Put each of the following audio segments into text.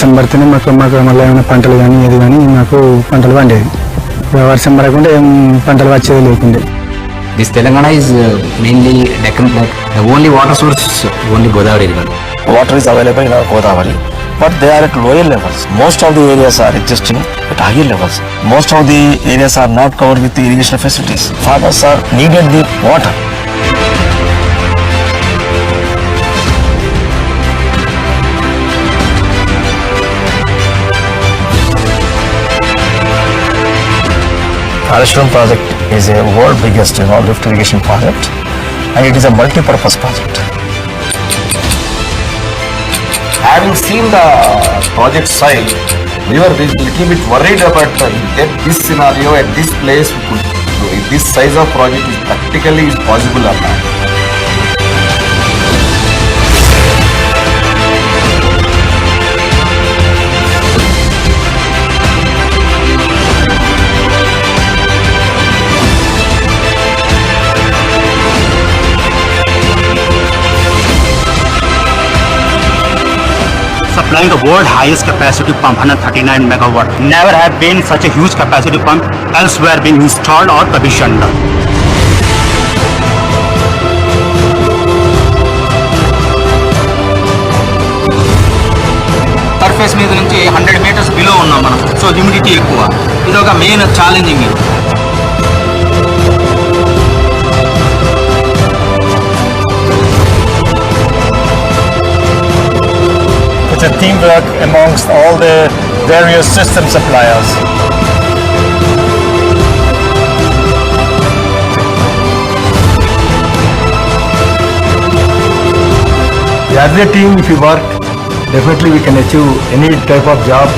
వర్షం పడితేనే మాకు మళ్ళీ ఏమైనా పంటలు కానీ ఏది కానీ మాకు పంటలు పండేది. వర్షం పడకుండా ఏం పంటలు వచ్చేది లేకుండే. This Telangana is mainly Deccan, like the only water source, only Godavari river. Water is available in our Godavari, but they are at lower levels. Most of the areas are existing at higher levels. Most of the areas are not covered with the irrigation facilities. Farmers are needed the water. Kaleshwaram project is a world biggest lift irrigation project, and it is a multi-purpose project. Having seen the project site, we were a little bit worried about that this scenario at this place we could do. If this size of project is practically possible or not. Supplying the world highest capacity pump 139 megawatt. Never have been such a huge capacity pump elsewhere been installed or commissioned. Surface మీద నుంచి 100 metres below ఉన్నాం మనం. So humidity ఎక్కువ. ఇది ఒక main challenging. It's a teamwork amongst all the various system suppliers. As a team, if we work, definitely we can achieve any type of job.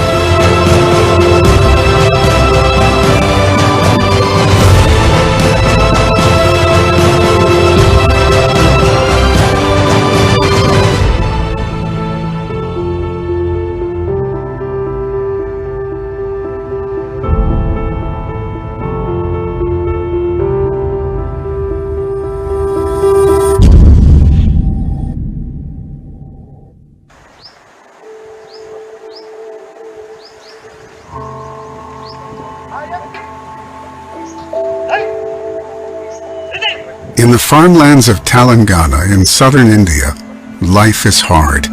In the farmlands of Telangana in southern India, life is hard.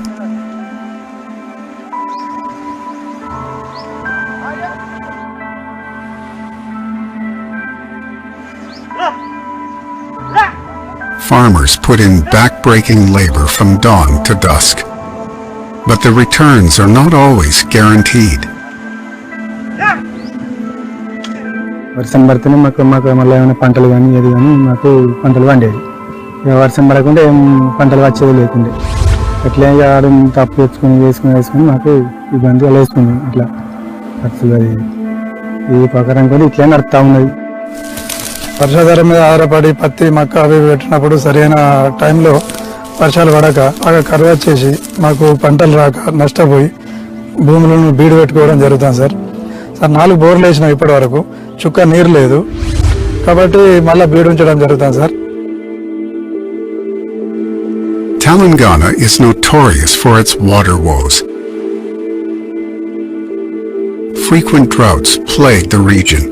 Farmers put in back-breaking labor from dawn to dusk, but the returns are not always guaranteed. వర్షం పడితేనే మాకు మళ్ళీ ఏమైనా పంటలు కానీ ఏది కానీ మాకు పంటలు పండేది. వర్షం పడకుండా ఏం పంటలు వచ్చేది లేకుండే. ఎట్లా ఆడు తప్పు వేసుకుని మాకు ఇబ్బంది అలా వేసుకుంది. ఇట్లా ఖర్చులు అది ఈ ప్రకారం కూడా ఇట్లా నడుస్తూ ఉన్నది. వర్షాధారం మీద ఆధారపడి పత్తి మక్క అవి పెట్టినప్పుడు సరైన టైంలో వర్షాలు పడక బాగా కరువు వచ్చేసి మాకు పంటలు రాక నష్టపోయి భూములను బీడు పెట్టుకోవడం జరుగుతుంది సార్. 4 బోర్లు వేసినాం ఇప్పటి వరకు, చుక్క నీరు లేదు కాబట్టి మళ్ళీ బీడు ఉంచడం జరుగుతుంది sir. Telangana is notorious for its water woes. Frequent droughts plague the region.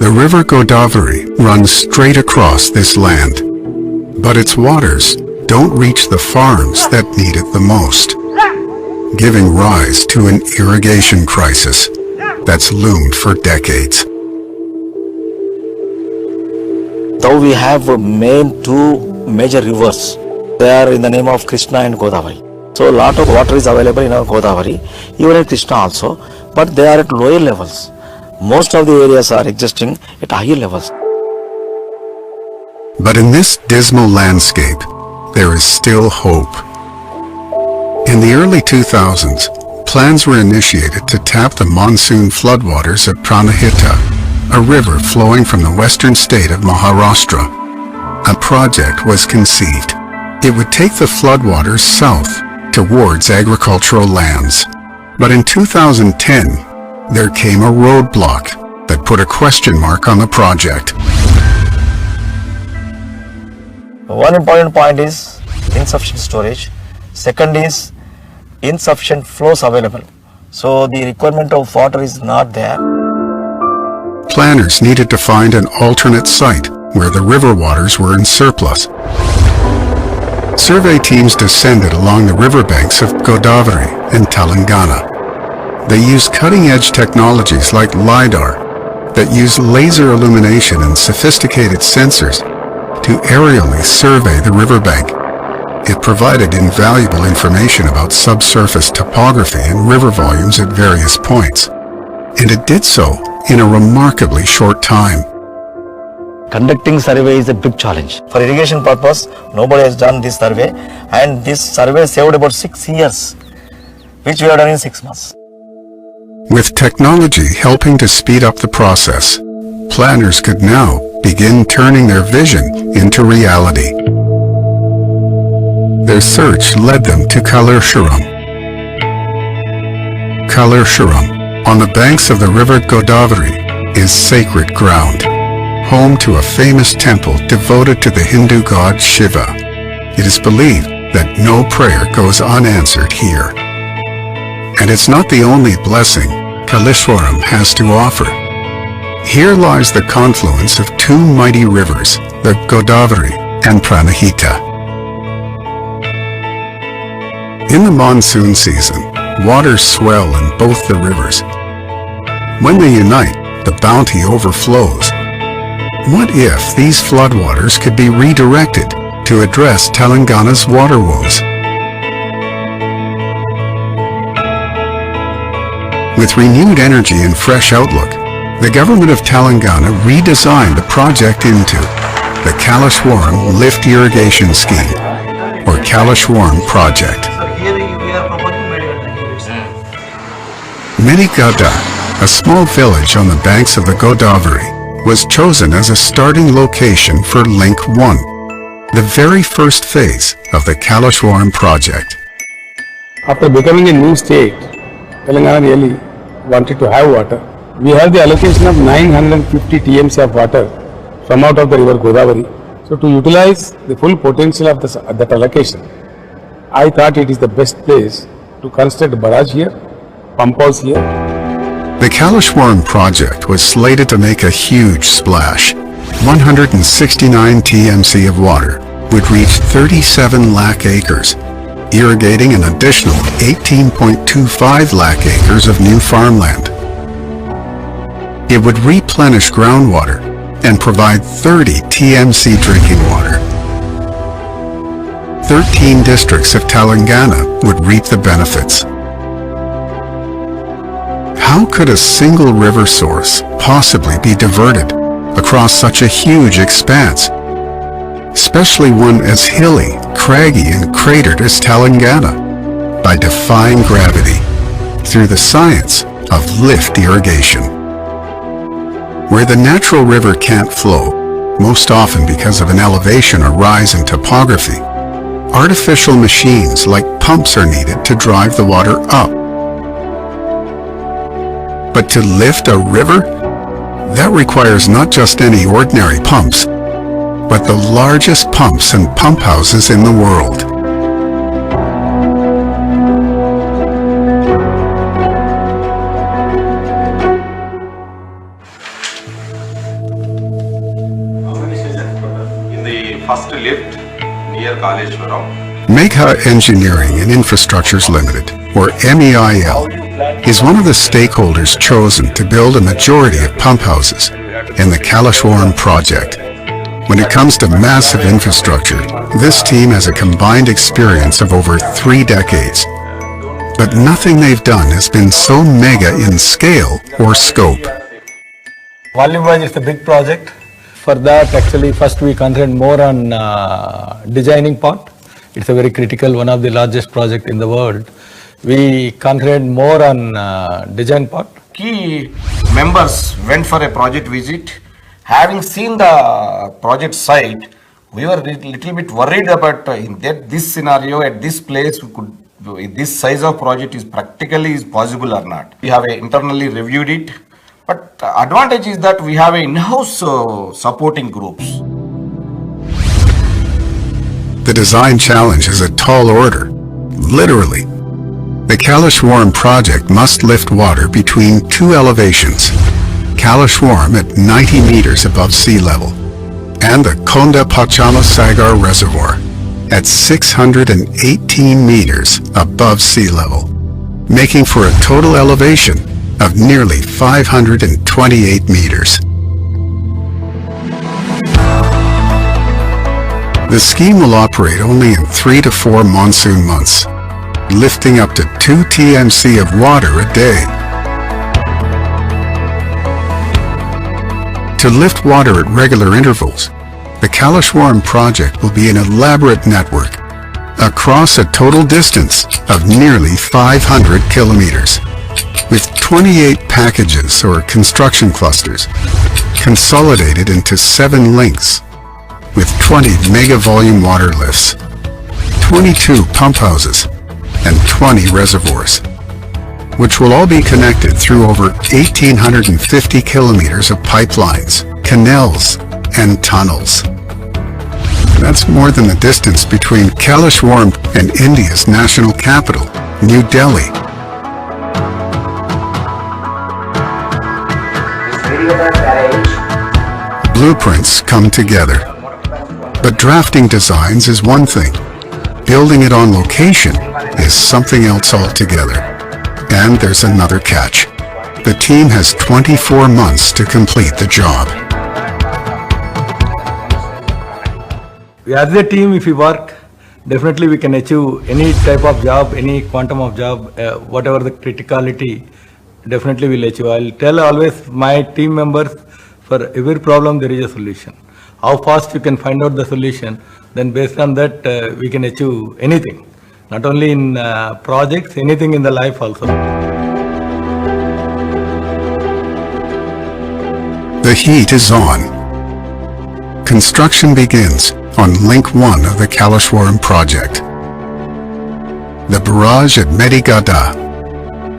The river Godavari runs straight across this land, but its waters don't reach the farms that need it the most, giving rise to an irrigation crisis that's loomed for decades. Though we have two major rivers, they are in the name of Krishna and Godavari. So a lot of water is available in our Godavari, even in Krishna also, but they are at lower levels. Most of the areas are existing at higher levels. But in this dismal landscape, there is still hope. In the early 2000s, plans were initiated to tap the monsoon floodwaters of Pranahita, a river flowing from the western state of Maharashtra. A project was conceived. It would take the floodwaters south towards agricultural lands. But in 2010, there came a roadblock that put a question mark on the project. One important point is insufficient storage. Second is insufficient flows available. So the requirement of water is not there. Planners needed to find an alternate site where the river waters were in surplus. Survey teams descended along the riverbanks of Godavari and Telangana. They used cutting-edge technologies like LiDAR that use laser illumination and sophisticated sensors to aerially survey the riverbank. It provided invaluable information about subsurface topography and river volumes at various points, and it did so in a remarkably short time. Conducting survey is a big challenge. For irrigation purpose, nobody has done this survey, and this survey saved about 6 years, which we have done in 6 months. With technology helping to speed up the process, planners could now begin turning their vision into reality. Their search led them to Kaleshwaram. Kaleshwaram, on the banks of the river Godavari, is sacred ground, home to a famous temple devoted to the Hindu god Shiva. It is believed that no prayer goes unanswered here. And it's not the only blessing Kaleshwaram has to offer. Here lies the confluence of two mighty rivers, the Godavari and Pranahita. In the monsoon season, waters swell in both the rivers. When they unite, the bounty overflows. What if these floodwaters could be redirected to address Telangana's water woes? With renewed energy and fresh outlook, the government of Telangana redesigned the project into the Kaleshwaram Lift Irrigation Scheme, or Kaleshwaram Project. Menikada, a small village on the banks of the Godavari, was chosen as a starting location for Link 1, the very first phase of the Kaleshwaram project. After becoming a new state, Telangana really wanted to have water. We have the allocation of 950 TMC of water from out of the river Godavari. So to utilize the full potential of that allocation, I thought it is the best place to construct a barrage here, pump house here. The Kaleshwaram project was slated to make a huge splash. 169 TMC of water would reach 37 lakh acres, irrigating an additional 18.25 lakh acres of new farmland. It would replenish groundwater and provide 30 TMC drinking water. 13 districts of Telangana would reap the benefits. How could a single river source possibly be diverted across such a huge expanse, especially one as hilly, craggy, and cratered as Telangana? By defying gravity through the science of lift irrigation. Where the natural river can't flow, most often because of an elevation or rise in topography, artificial machines like pumps are needed to drive the water up. But to lift a river, that requires not just any ordinary pumps, but the largest pumps and pump houses in the world. In the first lift near Kaleshwaram, Megha Engineering and Infrastructures Limited, or MEIL, is one of the stakeholders chosen to build a majority of pump houses in the Kaleshwaram project. When it comes to massive infrastructure, this team has a combined experience of over 3 decades. But nothing they've done has been so mega in scale or scope. Volume-wise, it's a big project. For that, actually, first we concentrated more on designing part. It's a very critical, one of the largest project in the world. We concentrated more on design part. key members went for a project visit. Having seen the project site, we were a little bit worried about this scenario at this place. We could, this size of project is practically is possible or not. We have internally reviewed it, but advantage is that we have in-house supporting groups. The design challenge is a tall order, literally. The Kaleshwaram project must lift water between two elevations, Kaleshwaram at 90 meters above sea level and the Konda Pachama Sagar Reservoir at 618 meters above sea level, making for a total elevation of nearly 528 meters. The scheme will operate only in 3 to 4 monsoon months, lifting up to 2 TMC of water a day. To lift water at regular intervals, the Kaleshwaram project will be an elaborate network across a total distance of nearly 500 kilometers, with 28 packages or construction clusters consolidated into 7 links, with 20 mega-volume water lifts, 22 pump houses, and 20 reservoirs, which will all be connected through over 1,850 kilometers of pipelines, canals, and tunnels. That's more than the distance between Kaleshwaram and India's national capital, New Delhi. Blueprints come together. But drafting designs is one thing. Building it on location is something else altogether. And there's another catch. The team has 24 months to complete the job. As a team, if we work, definitely we can achieve any type of job, any quantum of job, whatever the criticality, definitely we'll achieve. I'll tell always my team members, for every problem there is a solution. How fast you can find out the solution, then based on that we can achieve anything. Not only in projects, anything in the life also. The heat is on. Construction begins on Link 1 of the Kaleshwaram project, the barrage at Medigada.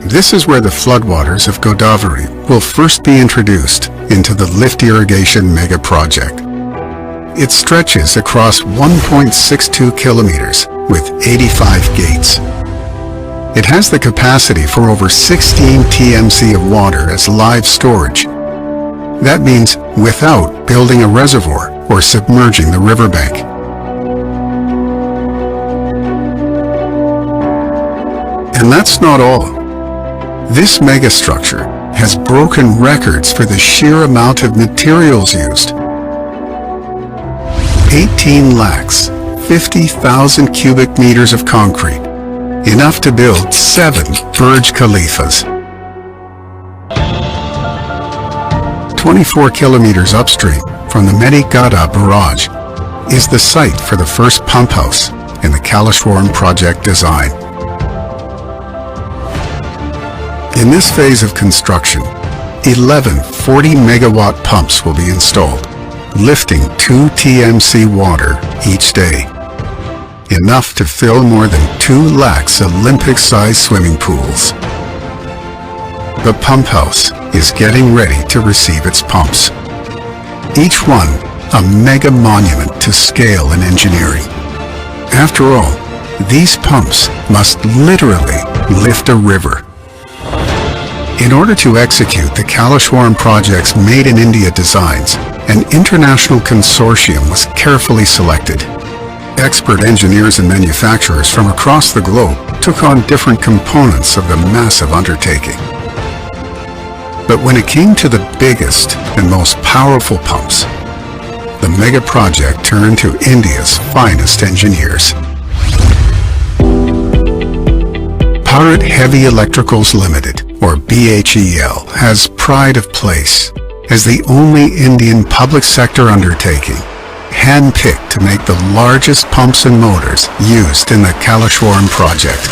This is where the floodwaters of Godavari will first be introduced into the lift irrigation mega project. It stretches across 1.62 kilometers with 85 gates. It has the capacity for over 16 TMC of water as live storage. That means without building a reservoir or submerging the riverbank. And that's not all. This megastructure has broken records for the sheer amount of materials used. 18 lakhs, 50,000 cubic meters of concrete, enough to build 7 Burj Khalifas. 24 kilometers upstream from the Medigada barrage is the site for the first pump house in the Kaleshwaram project design. In this phase of construction, 11 40-megawatt pumps will be installed, lifting 2 TMC water each day, enough to fill more than 2 lakhs Olympic-sized swimming pools. The pump house is getting ready to receive its pumps, each one a mega monument to scale and engineering. After all, these pumps must literally lift a river. In order to execute the Kaleshwaram project's Made in India designs, an international consortium was carefully selected. Expert engineers and manufacturers from across the globe took on different components of the massive undertaking. But when it came to the biggest and most powerful pumps, the mega project turned to India's finest engineers. Bharat Heavy Electricals Limited, or BHEL, has pride of place as the only Indian public sector undertaking hand-picked to make the largest pumps and motors used in the Kaleshwaram project,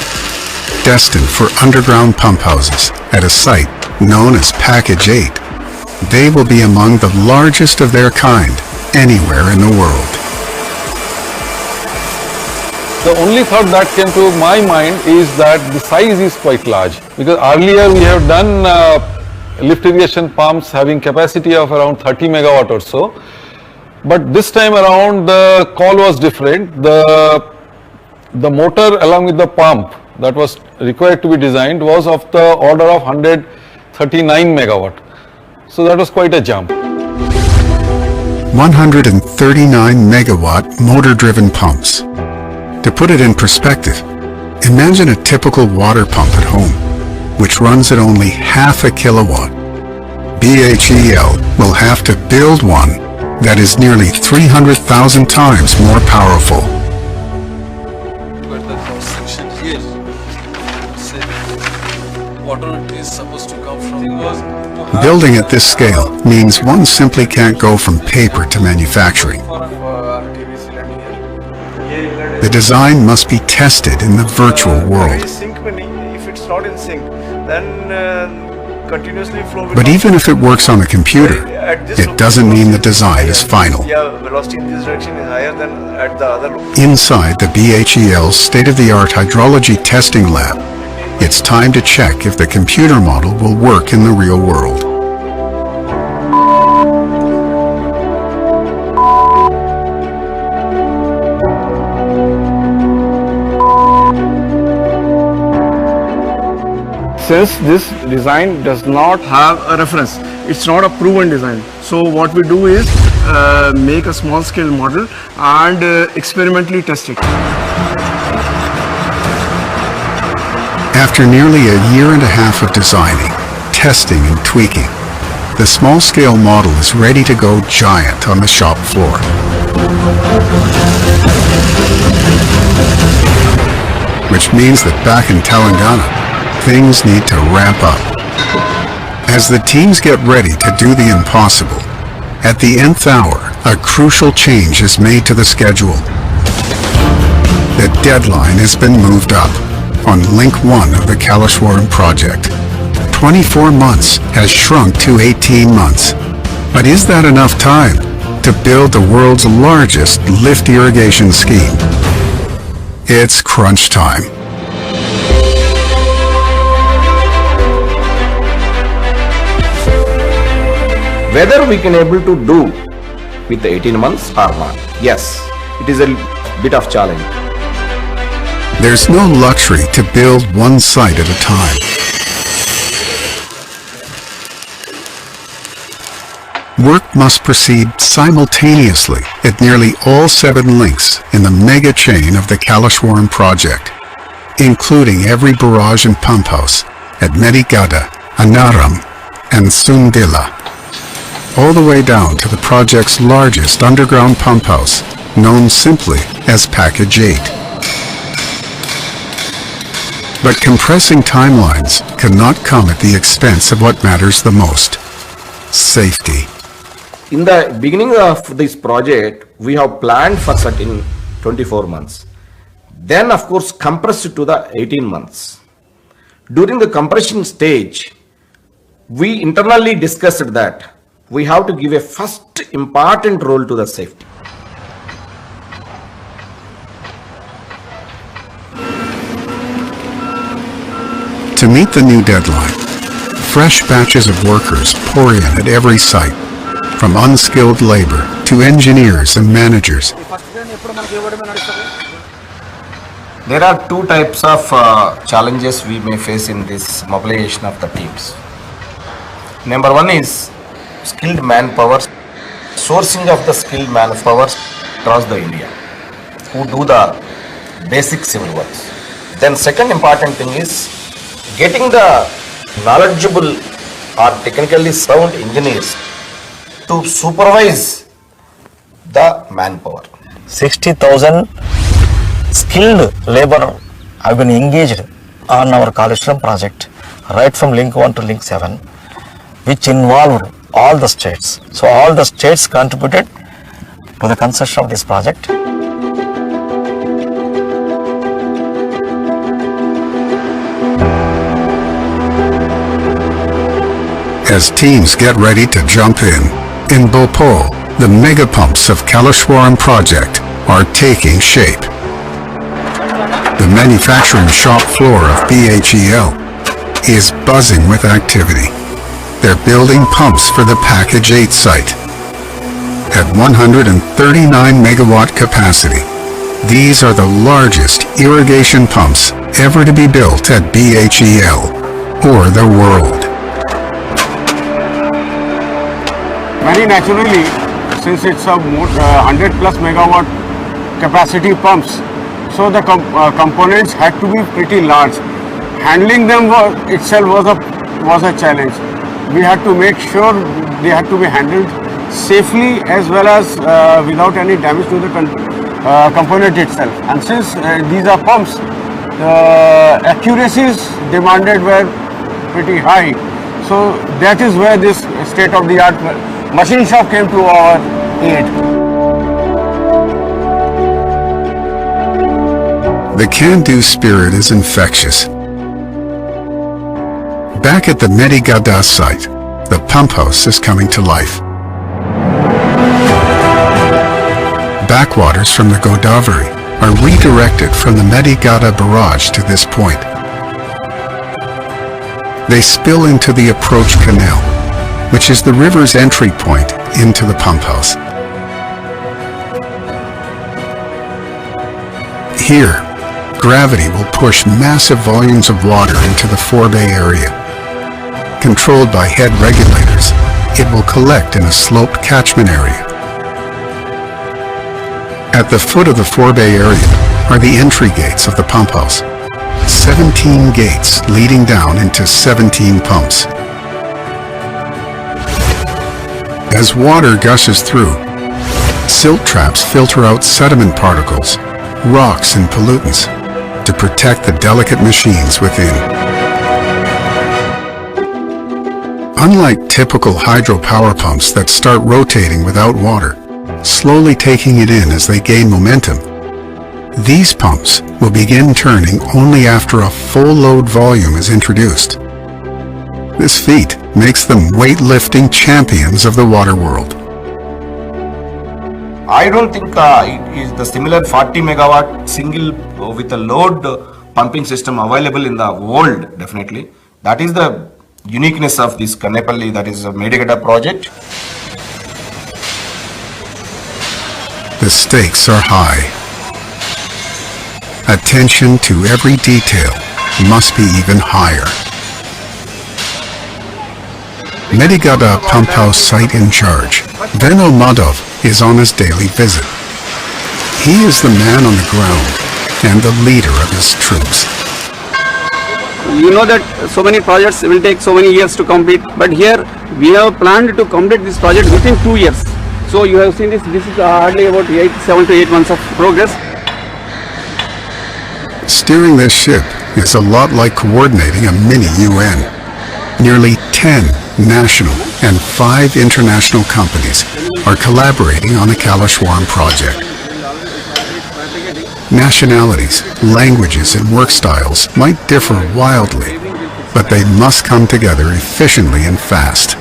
destined for underground pump houses at a site known as Package 8. They will be among the largest of their kind anywhere in the world. The only thought that came to my mind is that the size is quite large, because earlier we have done lift irrigation pumps having capacity of around 30 megawatt or so, but this time around the call was different. The motor along with the pump that was required to be designed was of the order of 139 megawatt. So that was quite a jump. 139 megawatt motor-driven pumps. To put it in perspective, imagine a typical water pump at home, which runs at only half a kilowatt. BHEL will have to build one that is nearly 300,000 times more powerful. But the cross section here, say, water is supposed to come from Building at this scale means one simply can't go from paper to manufacturing. The design must be tested in the virtual world. If it's not in sync, then continuously flow will But not even if it works on a computer, it doesn't mean the design is final. Yeah, velocity in this direction is higher than at the other location. Inside the BHEL's state-of-the-art hydrology testing lab, it's time to check if the computer model will work in the real world. Since this design does not have a reference, it's not a proven design. So what we do is make a small scale model and experimentally test it. After nearly a year and a half of designing, testing and tweaking, the small-scale model is ready to go giant on the shop floor. Which means that back in Telangana, things need to ramp up. As the teams get ready to do the impossible, at the nth hour, a crucial change is made to the schedule. The deadline has been moved up on Link 1 of the Kaleshwaram project. 24 months has shrunk to 18 months. But is that enough time to build the world's largest lift irrigation scheme? It's crunch time. Whether we can able to do with the 18 months or not, yes, it is a bit of challenge. There's no luxury to build one site at a time. Work must proceed simultaneously at nearly all 7 links in the mega chain of the Kaleshwaram project, including every barrage and pump house at Medigada, Anaram, and Sundila, all the way down to the project's largest underground pump house, known simply as Package 8. But compressing timelines cannot come at the expense of what matters the most: safety. In the beginning of this project, we have planned for certain 24 months. Then, of course, compressed to the 18 months. During the compression stage, we internally discussed that we have to give a first important role to the safety. To meet the new deadline, fresh batches of workers pour in at every site, from unskilled labor to engineers and managers. There are two types of challenges we may face in this mobilization of the teams. Number one is skilled manpower, sourcing of the skilled manpower across the India who do the basic civil works. Then second important thing is getting the knowledgeable or technically sound engineers to supervise the manpower. 60,000 skilled labor have been engaged on our Kaleshwaram project right from link 1 to link 7, which involved all the states. So all the states contributed to the construction of this project. As teams get ready to jump in Bhopal, the mega pumps of Kaleshwaram project are taking shape. The manufacturing shop floor of BHEL is buzzing with activity. They're building pumps for the Package 8 site. At 139 megawatt capacity, these are the largest irrigation pumps ever to be built at BHEL or the world. Very naturally, since it's a 100 plus megawatt capacity pumps, so the components had to be pretty large. Handling them itself was a challenge. We had to make sure they had to be handled safely as well as without any damage to the component itself. And since these are pumps, the accuracies demanded were pretty high. So that is where this state-of-the-art machine shop came to our aid. The can-do spirit is infectious. Back at the Medigada site, the pump house is coming to life. Backwaters from the Godavari are redirected from the Medigada barrage to this point. They spill into the approach canal, which is the river's entry point into the pump house. Here, gravity will push massive volumes of water into the forebay area. Controlled by head regulators, it will collect in a sloped catchment area. At the foot of the forebay area are the entry gates of the pump house. 17 gates leading down into 17 pumps. As water gushes through, silt traps filter out sediment particles, rocks and pollutants to protect the delicate machines within. Unlike typical hydropower pumps that start rotating without water, slowly taking it in as they gain momentum, these pumps will begin turning only after a full load volume is introduced. This feat makes them weightlifting champions of the water world. I don't think it is the similar 40 megawatt single with a load pumping system available in the world, definitely. That is the uniqueness of this Kannepalli, that is a Medigada project. The stakes are high. Attention to every detail must be even higher. Medigada pump house site in charge, Veno Madhav, is on his daily visit. He is the man on the ground and the leader of his troops. You know that so many projects will take so many years to complete, but here we have planned to complete this project within 2 years. So you have seen this is hardly about 7 to 8 months of progress. Steering this ship is a lot like coordinating a mini UN. Nearly 10 national and 5 international companies are collaborating on the Kaleshwaram project. Nationalities, languages, and work styles might differ wildly, but they must come together efficiently and fast.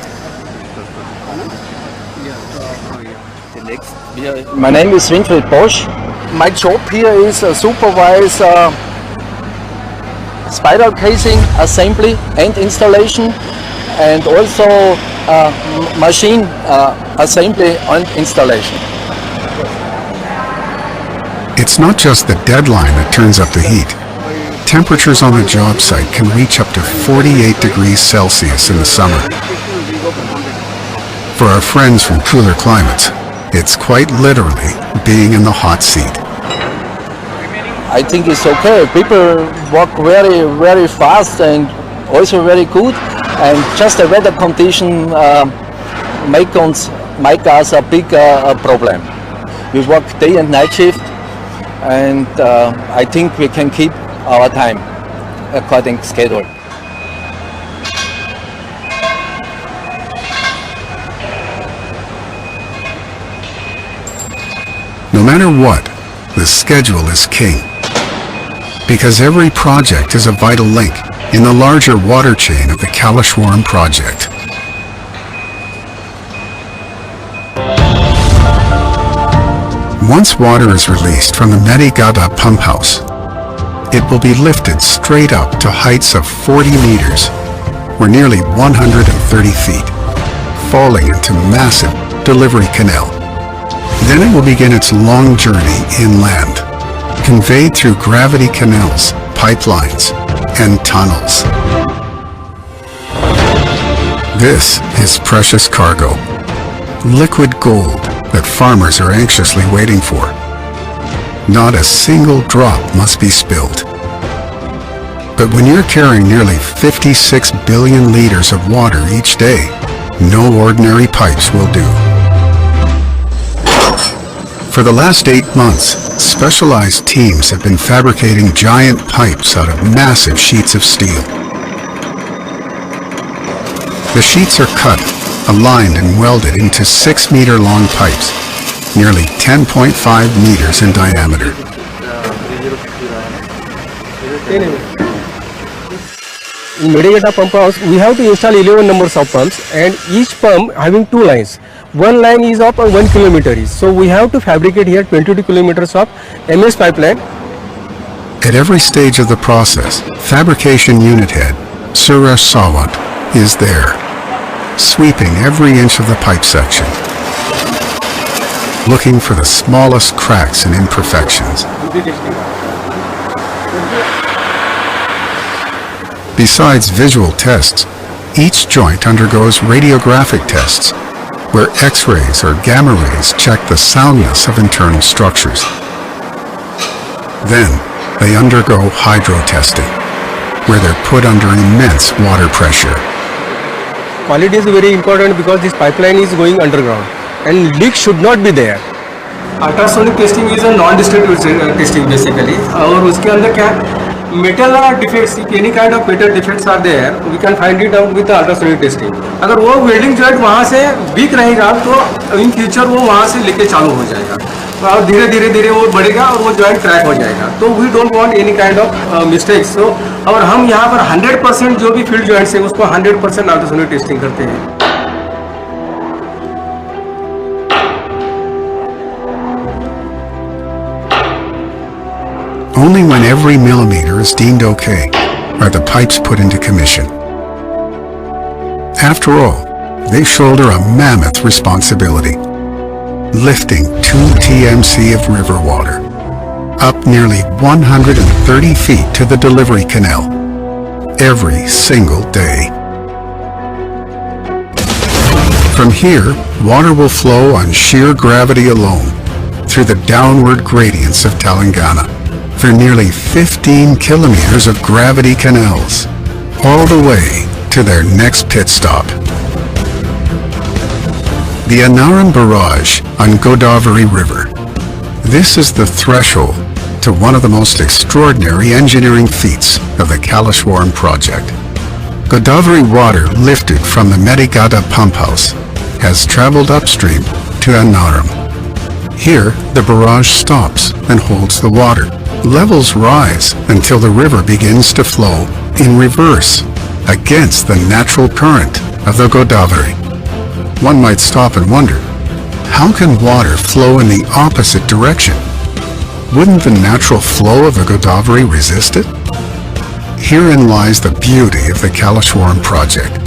My name is Winfried Bosch. My job here is supervise spiral casing assembly and installation, and also machine assembly and installation. It's not just the deadline that turns up the heat. Temperatures on the job site can reach up to 48 degrees Celsius in the summer. For our friends from cooler climates, it's quite literally being in the hot seat. I think it's okay. People work very, very fast and also very good. And just the weather condition make us a big problem. We work day and night shift, and I think we can keep our time according to schedule. No matter what, the schedule is king. Because every project is a vital link in the larger water chain of the Kaleshwaram project. Once water is released from the Medigada pump house, it will be lifted straight up to heights of 40 meters, or nearly 130 feet, falling into massive delivery canal. Then it will begin its long journey inland, conveyed through gravity canals pipelines and tunnels. This is precious cargo, liquid gold that farmers are anxiously waiting for. Not a single drop must be spilled. But when you're carrying nearly 56 billion liters of water each day, no ordinary pipes will do. For the last 8 months, specialized teams have been fabricating giant pipes out of massive sheets of steel. The sheets are cut, aligned and welded into 6-meter-long pipes, nearly 10.5 meters in diameter. In Medegata pump house, we have to install 11 numbers of pumps, and each pump having 2 lines. One line is of 1 kilometer. So we have to fabricate here 22 kilometers of MS pipeline. At every stage of the process, fabrication unit head Suresh Sawant is there, sweeping every inch of the pipe section, looking for the smallest cracks and imperfections. Besides visual tests, each joint undergoes radiographic tests, where X-rays or gamma rays check the soundness of internal structures. Then, they undergo hydro testing, where they're put under immense water pressure. Quality is very important because this pipeline is going underground, and leak should not be there. Ultrasonic testing is a non-destructive testing basically. और उसके अंदर क्या metal defects, if any kind of metal defects are there, we can find it out with the ultrasonic testing. अगर वो welding joint वहाँ से weak रहेगा तो in future वो वहाँ से लीकेज चालू हो जाएगा और धीरे धीरे वो बढ़ेगा और वो joint crack हो जाएगा. तो we don't want any kind of mistakes. So और हम यहाँ पर 100% जो भी field joints है उसको 100% ultrasonic testing करते हैं. Only when every millimeter is deemed okay are the pipes put into commission. After all, they shoulder a mammoth responsibility, lifting 2 TMC of river water, up nearly 130 feet to the delivery canal, every single day. From here, water will flow on sheer gravity alone through the downward gradients of Telangana, for nearly 15 kilometers of gravity canals, all the way to their next pit stop. The Anaram Barrage on Godavari River. This is the threshold to one of the most extraordinary engineering feats of the Kaleshwaram project. Godavari water lifted from the Medigada pump house has traveled upstream to Anaram. Here, the barrage stops and holds the water. Levels rise until the river begins to flow in reverse against the natural current of the Godavari. One might stop and wonder, how can water flow in the opposite direction? Wouldn't the natural flow of the Godavari resist it? Herein lies the beauty of the Kaleshwaram project.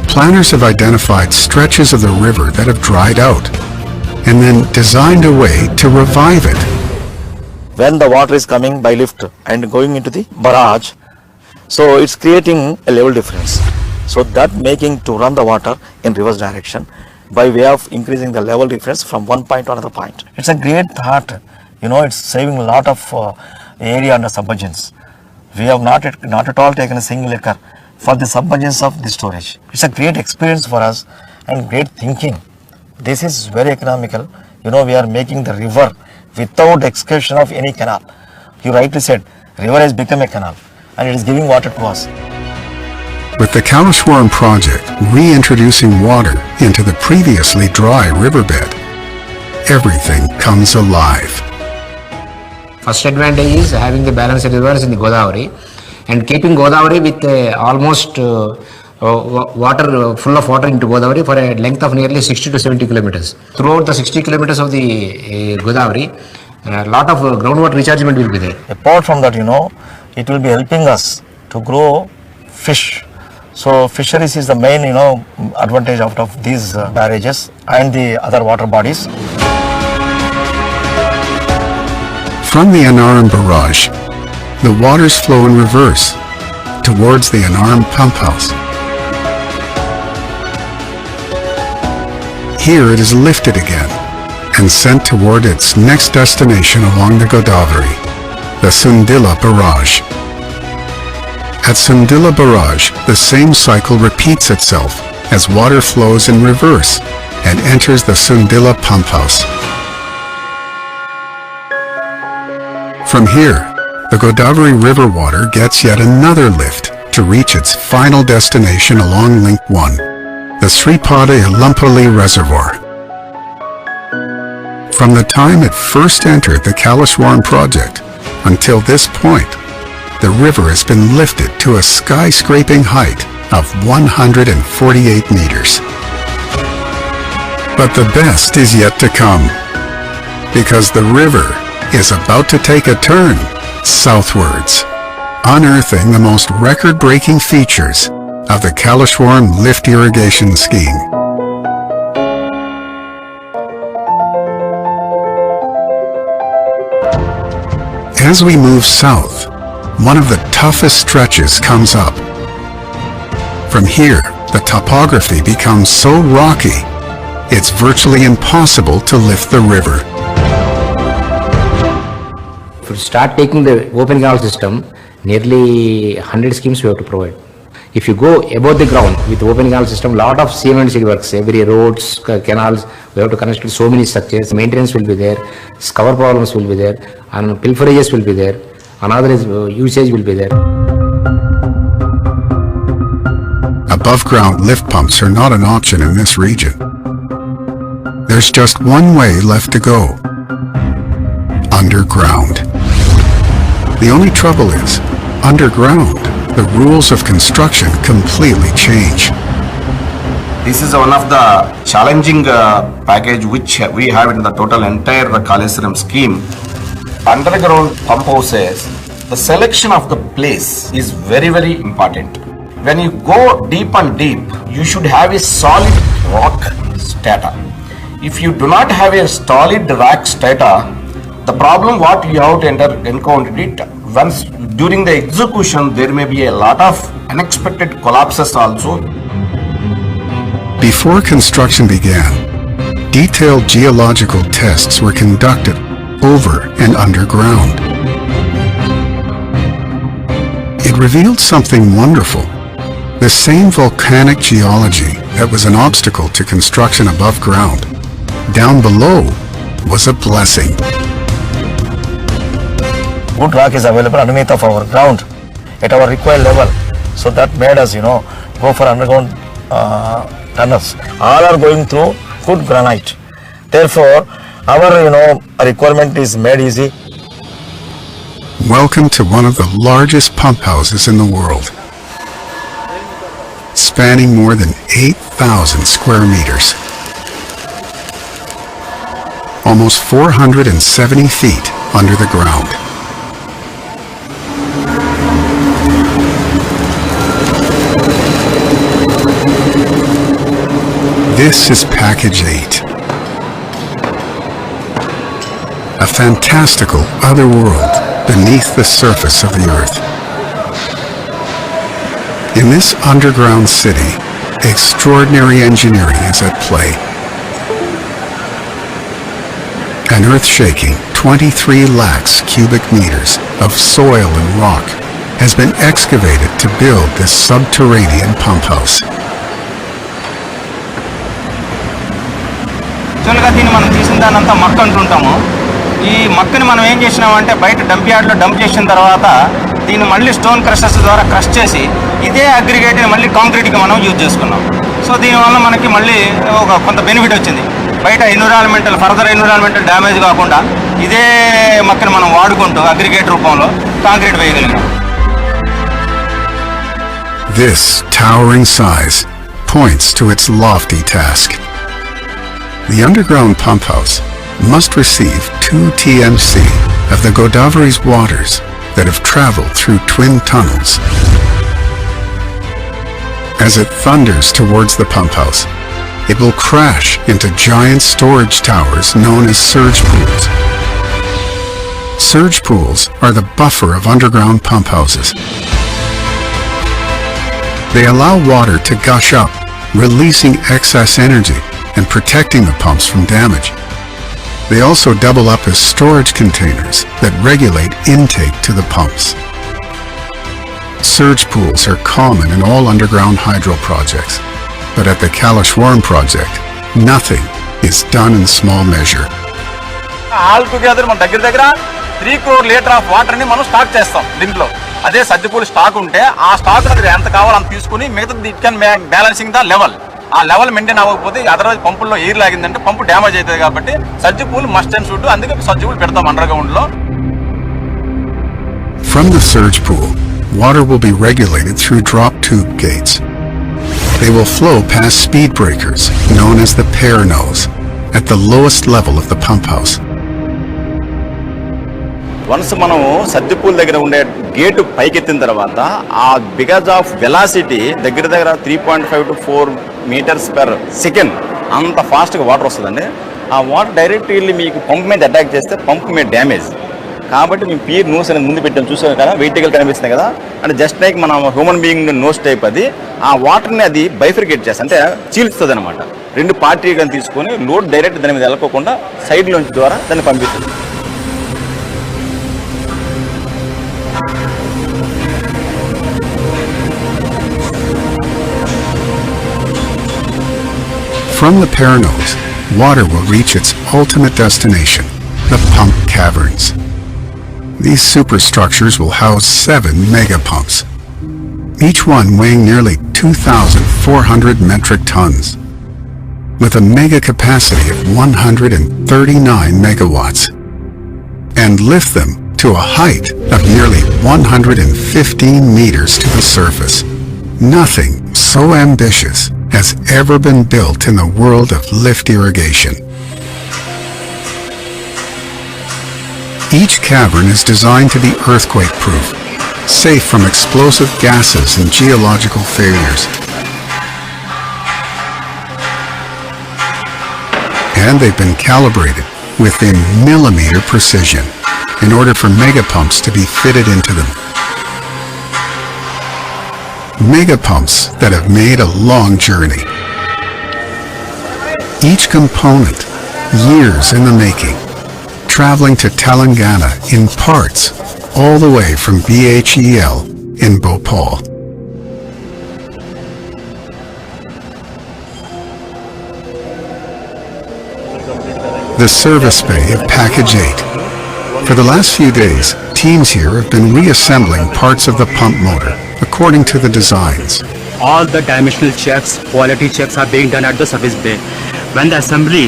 Planners have identified stretches of the river that have dried out and then designed a way to revive it. When the water is coming by lift and going into the barrage, so it's creating a level difference. So that making to run the water in reverse direction by way of increasing the level difference from one point to another point. It's a great thought, it's saving a lot of area under submergence. We have not at all taken a single acre for the submergence of the storage. It's a great experience for us and great thinking. This is very economical. We are making the river without excavation of any canal. You rightly said, river has become a canal and it is giving water to us. With the Kaleshwaram project reintroducing water into the previously dry riverbed, everything comes alive. First advantage is having the balanced rivers in the Godavari and keeping Godavari with almost water, full of water into Godavari for a length of nearly 60 to 70 kilometers. Throughout the 60 kilometers of the Godavari, a lot of groundwater rechargement will be there. Apart from that, it will be helping us to grow fish. So fisheries is the main, advantage out of these barrages and the other water bodies. From the Anaram Barrage, the waters flow in reverse towards the unarmed pump house. Here it is lifted again and sent toward its next destination along the Godavari, the Sundila Barrage. At Sundila Barrage, the same cycle repeats itself as water flows in reverse and enters the Sundila pump house. From here, the Godavari river water gets yet another lift to reach its final destination along Link 1, the Sripada Lumpali Reservoir. From the time it first entered the Kaleshwaram project until this point, the river has been lifted to a skyscraping height of 148 meters. But the best is yet to come, because the river is about to take a turn southwards, unearthing the most record-breaking features of the Kaleshwaram lift irrigation scheme. As we move south, one of the toughest stretches comes up. From here, the topography becomes so rocky, it's virtually impossible to lift the river. If you start taking the open canal system, nearly 100 schemes we have to provide. If you go above the ground with open canal system, lot of CM&C works, every roads, canals, we have to connect to so many structures, maintenance will be there, cover problems will be there, and pilferages will be there, unauthorized usage will be there. Above ground lift pumps are not an option in this region. There's just one way left to go: underground. The only trouble is, underground, the rules of construction completely change. This is one of the challenging package which we have in the total entire Kaleshwaram scheme. Underground pump houses, the selection of the place is very, very important. When you go deep and deep, you should have a solid rock strata. If you do not have a solid rock strata, the problem what you have to encounter it, once during the execution there may be a lot of unexpected collapses also. Before construction began, detailed geological tests were conducted over and underground. It revealed something wonderful. The same volcanic geology that was an obstacle to construction above ground, down below, was a blessing. Good rock is available underneath of our ground at our required level. So that made us, go for underground tunnels. All are going through good granite. Therefore, our, requirement is made easy. Welcome to one of the largest pump houses in the world, spanning more than 8,000 square meters. Almost 470 feet under the ground. This is Package 8. A fantastical other world beneath the surface of the earth. In this underground city, extraordinary engineering is at play. An earth-shaking 23 lakhs cubic meters of soil and rock has been excavated to build this subterranean pump house. యాక్చువల్గా దీన్ని మనం తీసిన దాన్ని అంతా మక్క అంటుంటాము. ఈ మక్కని మనం ఏం చేసినామంటే బయట డంప్ యార్డ్లో డంప్ చేసిన తర్వాత దీన్ని మళ్ళీ స్టోన్ క్రషర్స్ ద్వారా క్రష్ చేసి ఇదే అగ్రిగేట్ని మళ్ళీ కాంక్రీట్కి మనం యూజ్ చేసుకున్నాం. సో దీనివల్ల మనకి మళ్ళీ ఒక కొంత బెనిఫిట్ వచ్చింది. బయట ఫర్దర్ ఎన్విరాన్మెంటల్ డ్యామేజ్ కాకుండా ఇదే మక్కని మనం వాడుకుంటూ అగ్రిగేట్ రూపంలో concrete వేయగలిగాం. This towering size points to its lofty task. The underground pump house must receive 2 TMC of the Godavari's waters that have traveled through twin tunnels. As it thunders towards the pump house, it will crash into giant storage towers known as surge pools. Surge pools are the buffer of underground pump houses. They allow water to gush up, releasing excess energy and protecting the pumps from damage. They also double up as storage containers that regulate intake to the pumps. Surge pools are common in all underground hydro projects, but at the Kaleshwaram project, nothing is done in small measure. All together మన దగ్గర 3 crore litre of water ని మనం stock చేస్తాం దీంట్లో. అదే surge pool stock ఉంటే ఆ stock ఎంత కావాలో అంత తీసుకుని మిగతా it can balancing the level. ఆ లెవెల్ మెయింటైన్ అవ్వకపోతే అదర్వైజ్ పంపుల్లో ఎయిర్ లాగిందంటే పంపు డ్యామేజ్ అవుతుంది కాబట్టి సర్జిపూల్ మస్ట్ అండ్ షుడ్, అందుకే సర్జిపూల్ పెడతాం అండర్ గ్రౌండ్ లో. From the surge pool, water will be regulated through drop tube gates. They will flow past speed breakers, known as the pair nose, at the lowest level of the pump house. Once మనము surge pool దగ్గర ఉండే gate పైకెత్తిన తర్వాత ఆ because of velocity దగ్గర 3.5 to 4 meters per second అంత ఫాస్ట్గా water వస్తుందండి. ఆ వాటర్ డైరెక్ట్ వెళ్ళి మీకు పంప్ మీద అటాక్ చేస్తే పంప్ మీద డ్యామేజ్. కాబట్టి మేము పీర్ నోస్ అనేది ముందు పెట్టాము, చూసాం కదా, వెయిటికల్ కనిపిస్తుంది కదా, అంటే జస్ట్ లైక్ మన హ్యూమన్ బీయింగ్ నోస్ టైప్ అది. ఆ వాటర్ని అది బైఫర్కేట్ చేస్తుంది, అంటే చీల్స్తుంది అనమాట. 2 పార్టీగా తీసుకొని లోడ్ డైరెక్ట్ దాని మీద వెళ్ళకోకుండా సైడ్ నుంచి ద్వారా దాన్ని పంపిస్తుంది. From the pair nose, water will reach its ultimate destination, the pump caverns. These superstructures will house 7 mega pumps, each one weighing nearly 2,400 metric tons, with a mega capacity of 139 megawatts, and lift them to a height of nearly 115 meters to the surface. Nothing so ambitious has ever been built in the world of lift irrigation. Each cavern is designed to be earthquake-proof, safe from explosive gases and geological failures. And they've been calibrated within millimeter precision in order for megapumps to be fitted into them. Megapumps that have made a long journey. Each component, years in the making, traveling to Telangana in parts, all the way from BHEL in Bhopal. The service bay of Package 8. For the last few days, teams here have been reassembling parts of the pump motor according to the designs. All the dimensional checks, quality checks are being done at the service bay. When the assembly,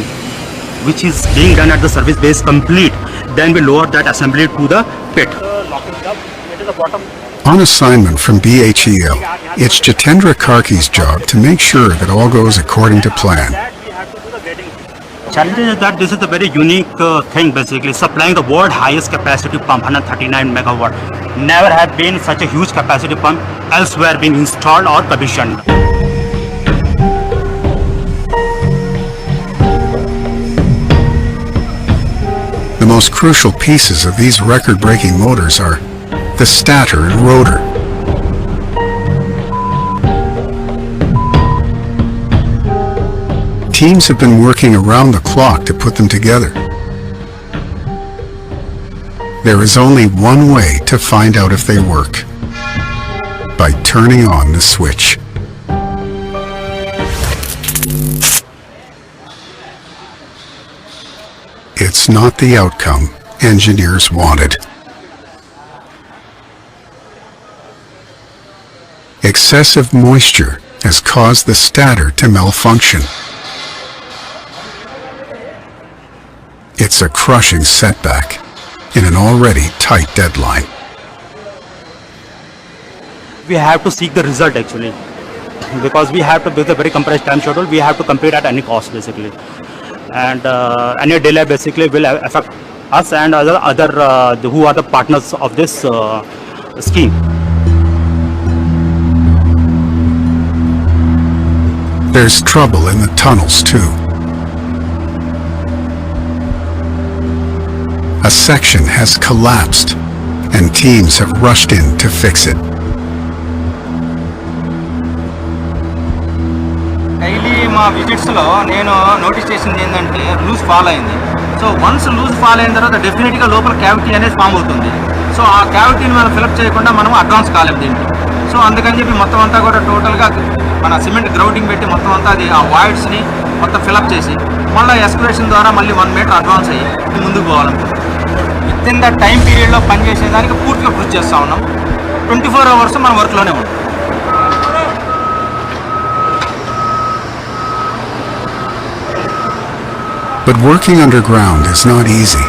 which is being done at the service bay, is complete, then we lower that assembly to the pit. On assignment from BHEL, it's Jitendra Karki's job to make sure that all goes according to plan. Challenge is that this is a very unique thing, basically supplying the world highest capacity pump, 139 megawatt. Never have been such a huge capacity pump elsewhere being installed or commissioned. The most crucial pieces of these record-breaking motors are the stator and rotor. Teams have been working around the clock to put them together. There is only one way to find out if they work: by turning on the switch. It's not the outcome engineers wanted. Excessive moisture has caused the stator to malfunction. It's a crushing setback in an already tight deadline. We have to seek the result actually, because we have to, with a very compressed time schedule, we have to compete at any cost basically, and any delay basically will affect us and other who are the partners of this scheme. There's trouble in the tunnels too. a section has collapsed and teams have rushed in to fix it. Daily మా విజిట్స్లో నేను notice చేసింది ఏంటంటే loose fall అయింది. So once loose fall అయిన తర్వాత డెఫినెట్గా లోపల cavity అనేది ఫామ్ అవుతుంది. సో ఆ క్యావిటీని మనం ఫిలప్ చేయకుండా మనం అడ్వాన్స్ కాలేము దీంట్లో. సో అందుకని చెప్పి మొత్తం అంతా కూడా టోటల్గా మన సిమెంట్ గ్రౌటింగ్ పెట్టి మొత్తం అంతా అది ఆ వాయిడ్స్ని మొత్తం ఫిలప్ చేసి మళ్ళీ ఎస్కలేషన్ ద్వారా మళ్ళీ 1 మీటర్ అడ్వాన్స్ అయ్యి ముందుకు పోవాలనుకుంటున్నాం. విత్ ఇన్ ద టైం పీరియడ్లో పనిచేసేదానికి పూర్తిగా కృషి చేస్తూ ఉన్నాం. 24 hours మనం వర్క్లోనే ఉంటాం. But working underground is not easy.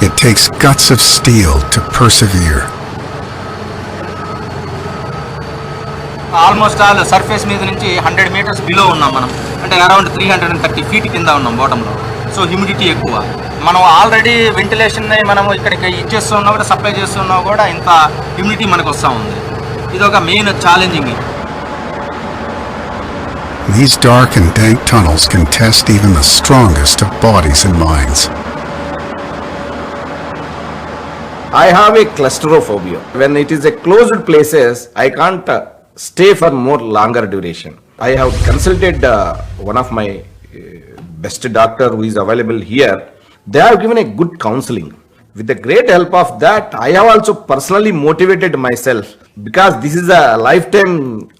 It takes guts of steel to persevere. Almost all surface మీద నుంచి 100 meters బిలో ఉన్నాం మనం. అంటే అరౌండ్ 330 feet కింద ఉన్నాం బాటంలో. సో హ్యూమిడిటీ ఎక్కువ. మనం ఆల్రెడీ వెంటిలేషన్ని మనం ఇక్కడికి ఇచ్చేస్తున్నాం కూడా, సప్లై చేస్తున్నాం కూడా ఇంత హ్యూమిడిటీ మనకు వస్తూ ఉంది. ఇది ఒక main challenging. These dark and dank tunnels can test even the strongest of bodies and minds. I have a claustrophobia. When it is a closed places, I can't stay for more longer duration. I have consulted one of my best doctor who is available here. They have given a good counseling. With the great help of that, I have also personally motivated myself, because this is a lifetime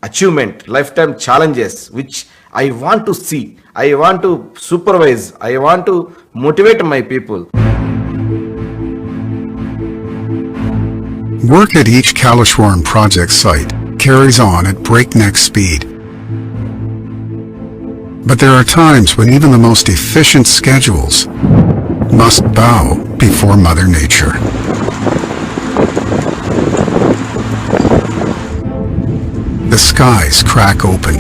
achievement, lifetime challenges which I want to see. I want to supervise. I want to motivate my people. Work at each Kaleshwaram project site carries on at breakneck speed. But there are times when even the most efficient schedules must bow before Mother Nature. The skies crack open.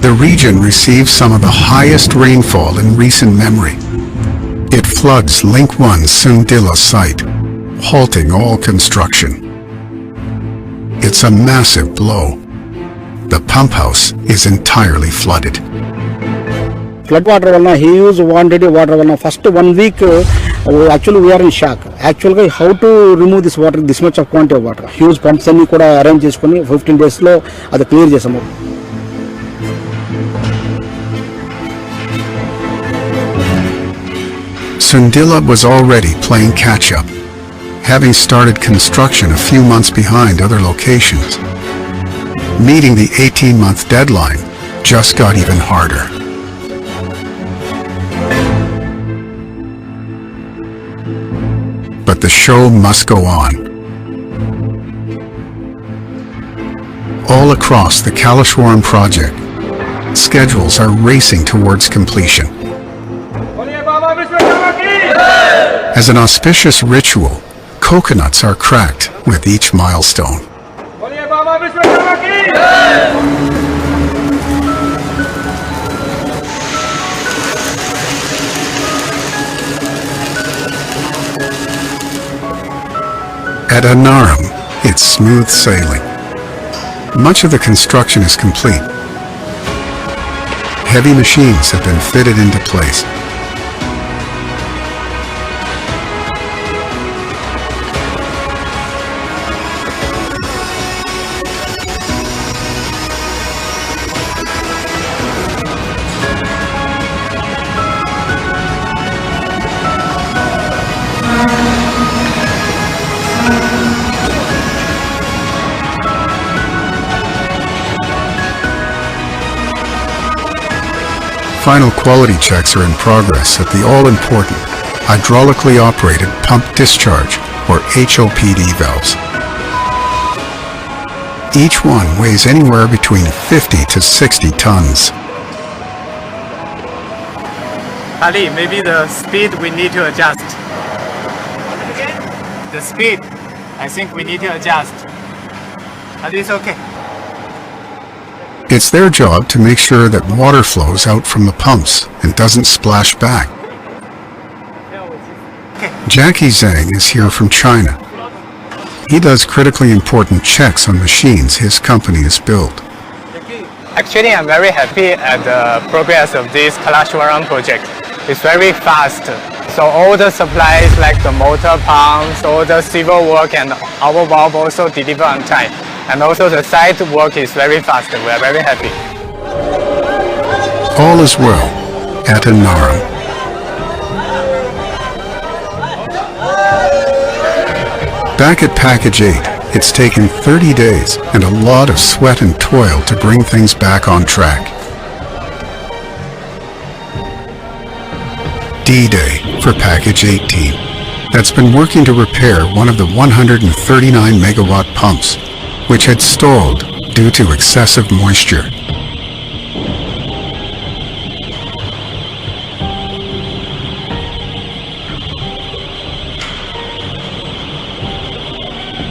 The region receives some of the highest rainfall in recent memory. It floods Link 1's Sundila site, halting all construction. It's a massive blow. The pump house is entirely flooded. Flood water valna huge quantity water valna first 1 week actually we are in shock. Actually how to remove this water, this much of quantity of water, huge pumps anni kuda arrange cheskoni 15 days lo adi clear chesamu. Sundila was already playing catch up, having started construction a few months behind other locations. Meeting the 18-month deadline just got even harder. But the show must go on. All across the Kaleshwaram project, schedules are racing towards completion. As an auspicious ritual, coconuts are cracked with each milestone. At Anaram, it's smooth sailing. Much of the construction is complete. Heavy machines have been fitted into place. Final quality checks are in progress at the all-important hydraulically operated pump discharge, or HOPD valves. Each one weighs anywhere between 50 to 60 tons. Ali, maybe the speed we need to adjust. The speed, I think we need to adjust. Ali, it's okay. It's their job to make sure that water flows out from the pumps and doesn't splash back. Jackie Zhang is here from China. He does critically important checks on machines his company has built. Actually, I'm very happy at the progress of this Kaleshwaram project. It's very fast. So all the supplies like the motor pumps, all the civil work and our valve also deliver on time. And also the site work is very fast. We are very happy. All is well at Anaram. Back at Package 8, it's taken 30 days and a lot of sweat and toil to bring things back on track. D-Day for Package 18, that's been working to repair one of the 139 megawatt pumps, which had stalled due to excessive moisture.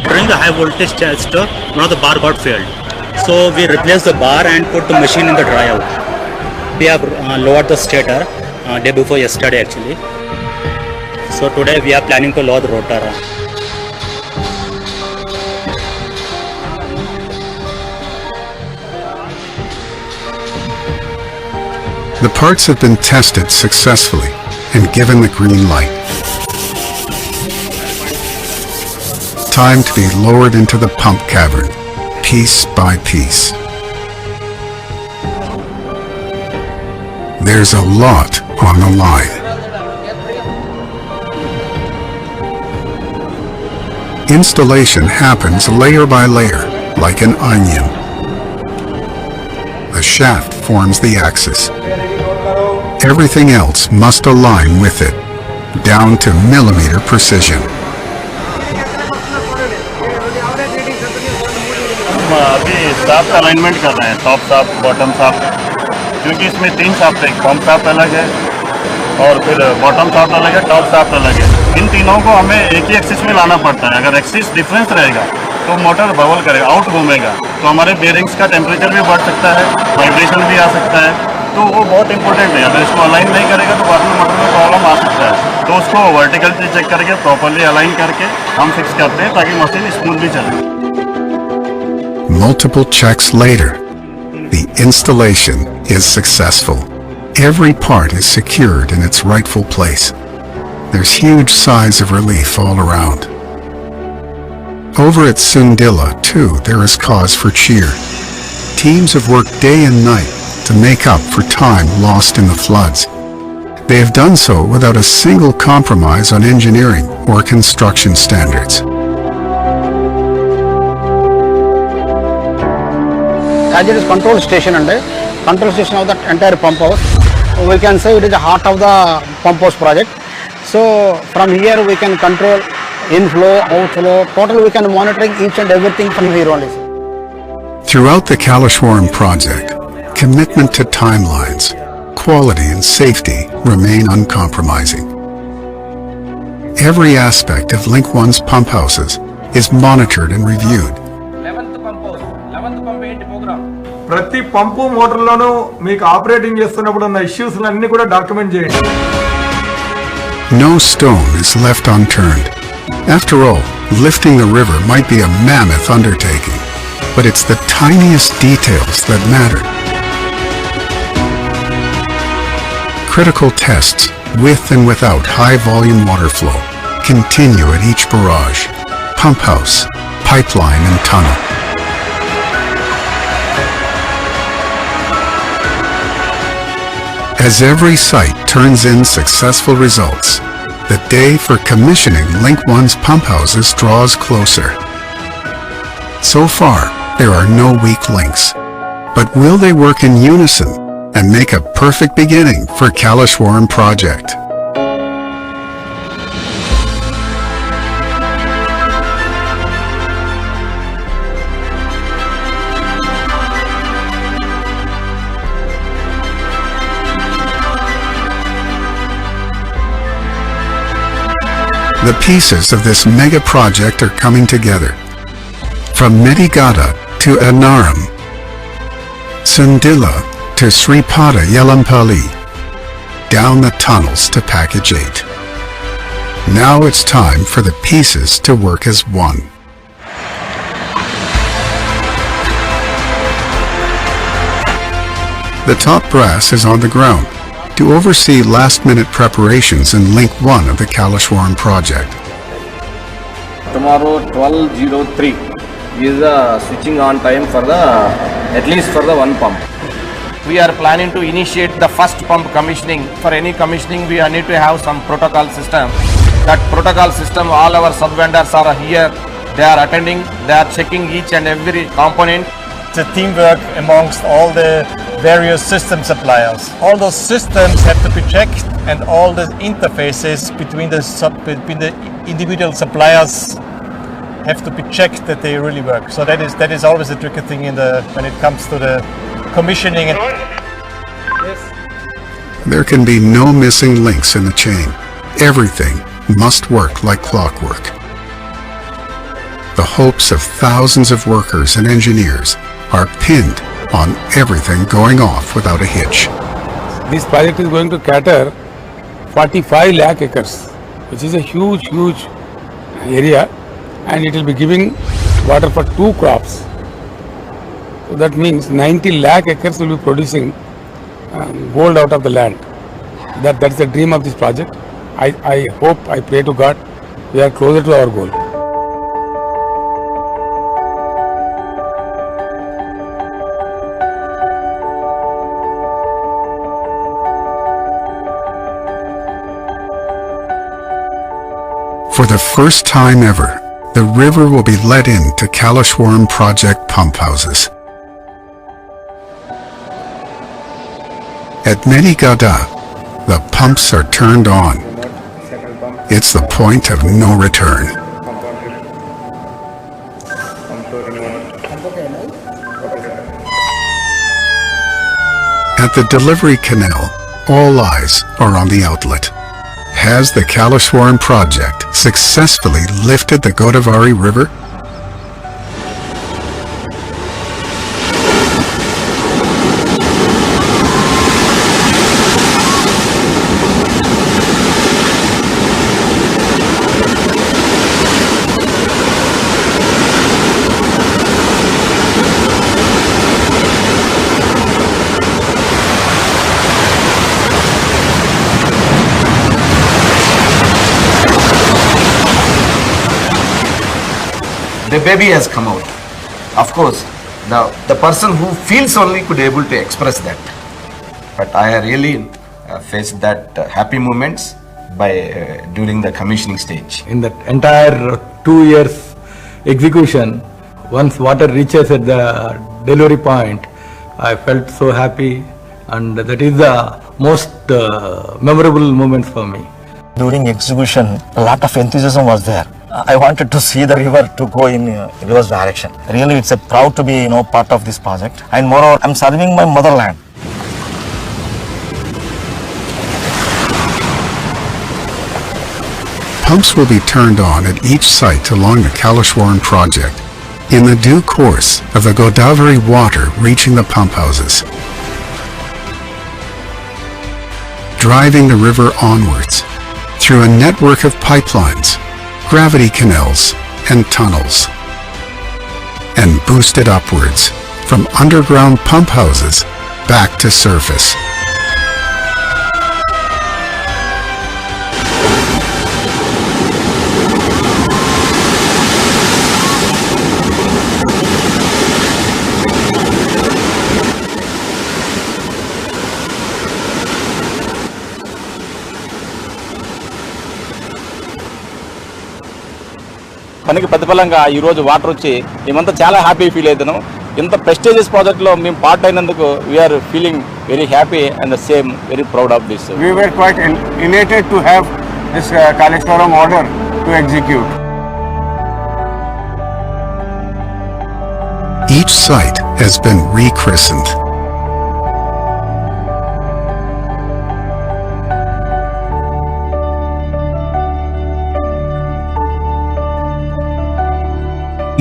During the high voltage test, one of the bar got failed. So we replaced the bar and put the machine in the dry out. We have lowered the stator day before yesterday actually. So today we are planning to lower the rotor. The parts have been tested successfully and given the green light. Time to be lowered into the pump cavern, piece by piece. There's a lot on the line. Installation happens layer by layer, like an onion. The shaft forms the axis. Everything else must align with it, down to millimeter precision. अभी shaft alignment कर रहे हैं, top shaft, bottom shaft, क्योंकि इसमें 3 shaft है, pump shaft अलग है और फिर बॉटम शाफ्ट अलग है, टॉप शाफ्ट अलग है। इन तीनों को हमें एक ही एक्सिस में लाना पड़ता है। अगर एक्सिस डिफरेंस रहेगा तो मोटर बबल करेगा, आउट घूमेगा, तो हमारे बेरिंग्स का टेम्परेचर भी बढ़ सकता है, वाइब्रेशन भी आ सकता है, तो वो बहुत इंपॉर्टेंट है। अगर इसको अलाइन नहीं करेगा तो बाद में मोटर में प्रॉब्लम आ सकता है। तो उसको वर्टिकल से चेक करके प्रॉपरली अलाइन करके हम फिक्स करते हैं ताकि मशीन स्मूथ भी चले। Multiple checks later, the installation is successful. Every part is secured in its rightful place. There's huge sighs of relief all around. Over at Sundilla, too, there is cause for cheer. Teams have worked day and night to make up for time lost in the floods. They have done so without a single compromise on engineering or construction standards. As it is control station and control station of the entire pump house, we can say it is the heart of the pump house project. So from here we can control inflow, outflow, total we can monitoring each and everything from here only. Throughout the Kaleshwaram project, commitment to timelines, quality and safety remain uncompromising. Every aspect of Link 1's pump houses is monitored and reviewed. ప్రతి పంపు మోటార్లోనూ మీకు operating చేస్తున్నప్పుడు ఉన్న issues అన్ని కూడా document చేయండి. No stone is left unturned. After all, lifting the river might be a mammoth undertaking, but it's the tiniest details that matter. Critical tests with and without high volume water flow continue at each barrage, pump house, pipeline and tunnel. As every site turns in successful results, the day for commissioning Link 1's pump houses draws closer. So far, there are no weak links. But will they work in unison and make a perfect beginning for Kaleshwaram project? The pieces of this mega project are coming together. From Medigada to Anaram, Sundilla to Sripada Yelampalli, down the tunnels to Package 8. Now it's time for the pieces to work as one. The top brass is on the ground. to oversee last-minute preparations in Link 1 of the Kaleshwaram project. Tomorrow 12:03 is the switching on time for the, at least for the one pump. We are planning to initiate the first pump commissioning. For any commissioning we need to have some protocol system. That protocol system, all our sub-vendors are here. They are attending, they are checking each and every component. It's a teamwork amongst all the various system suppliers. All those systems have to be checked, and all the interfaces between the individual suppliers have to be checked that they really work. So that is always a tricky thing when it comes to the commissioning. There can be no missing links in the chain. Everything must work like clockwork. The hopes of thousands of workers and engineers are pinned on everything going off without a hitch. This project is going to cater 45 lakh acres, which is a huge area, and it will be giving water for 2 crops. So that means 90 lakh acres will be producing gold out of the land. That's the dream of this project. I hope, I pray to God, we are closer to our goal. For the first time ever, the river will be let into Kaleshwaram project pump houses. At many gada, the pumps are turned on. It's the point of no return. At the delivery canal, all eyes are on the outlet. Has the Kaleshwaram project successfully lifted the Godavari River? The baby has come out. Of course, the person who feels only could able to express that. But I really faced that happy moments by during the commissioning stage. In that entire 2 years execution, once water reaches at the delivery point, I felt so happy, and that is the most memorable moments for me. During execution, a lot of enthusiasm was there. I wanted to see the river to go in reverse direction. Really, it's a proud to be part of this project, and moreover, I'm serving my motherland. Pumps will be turned on at each site along the Kaleshwaram project in the due course of the Godavari water reaching the pump houses, driving the river onwards through a network of pipelines, gravity canals and tunnels, and boosted upwards from underground pump houses back to surface. పనికి ప్రతిఫలంగా ఈరోజు water వచ్చి మేమంతా చాలా happy feel అవుతున్నాం. ఇంత prestigious ప్రాజెక్ట్లో మేము పార్ట్ అయినందుకు we are feeling very happy and the same very proud of this. We were quite elated to have this Kaleshwaram order to execute. Each site has been rechristened.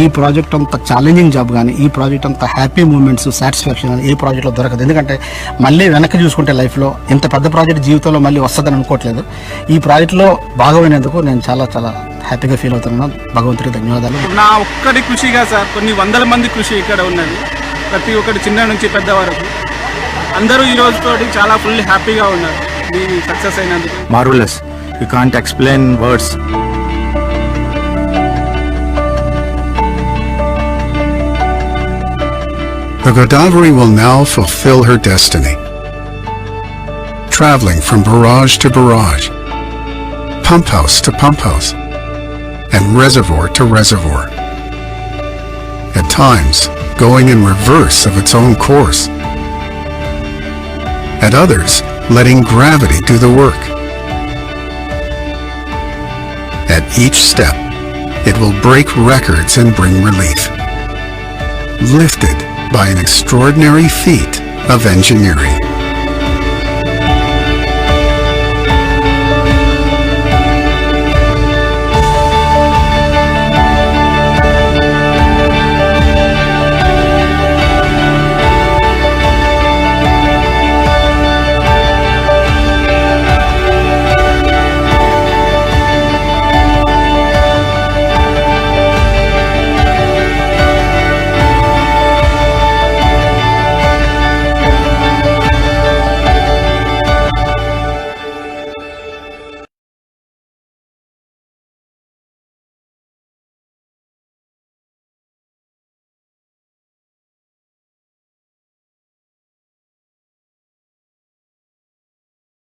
ఈ project అంత challenging job కానీ ఈ project అంత happy moments satisfaction కానీ ఏ ప్రాజెక్ట్లో దొరకదు. ఎందుకంటే మళ్ళీ వెనక్కి చూసుకుంటే లైఫ్లో ఇంత పెద్ద ప్రాజెక్ట్ జీవితంలో మళ్ళీ వస్తుందని అనుకోవట్లేదు. ఈ ప్రాజెక్ట్లో భాగమైనందుకు నేను చాలా చాలా హ్యాపీగా ఫీల్ అవుతున్నాను. భగవంతుడికి ధన్యవాదాలు. నా ఒక్కడి కృషిగా సార్ కొన్ని వందల మంది కృషి ఇక్కడ ఉన్నది. ప్రతి ఒక్కటి చిన్న నుంచి పెద్ద వరకు అందరూ ఈ రోజుతోటి చాలా ఫుల్ హ్యాపీగా ఉన్నారు మీ సక్సెస్ అయినందుకు. Marvelous. You can't explain words. The Godavari will now fulfill her destiny, traveling from barrage to barrage, pump house to pump house, and reservoir to reservoir, at times going in reverse of its own course, at others letting gravity do the work. At each step, it will break records and bring relief, lifted by an extraordinary feat of engineering.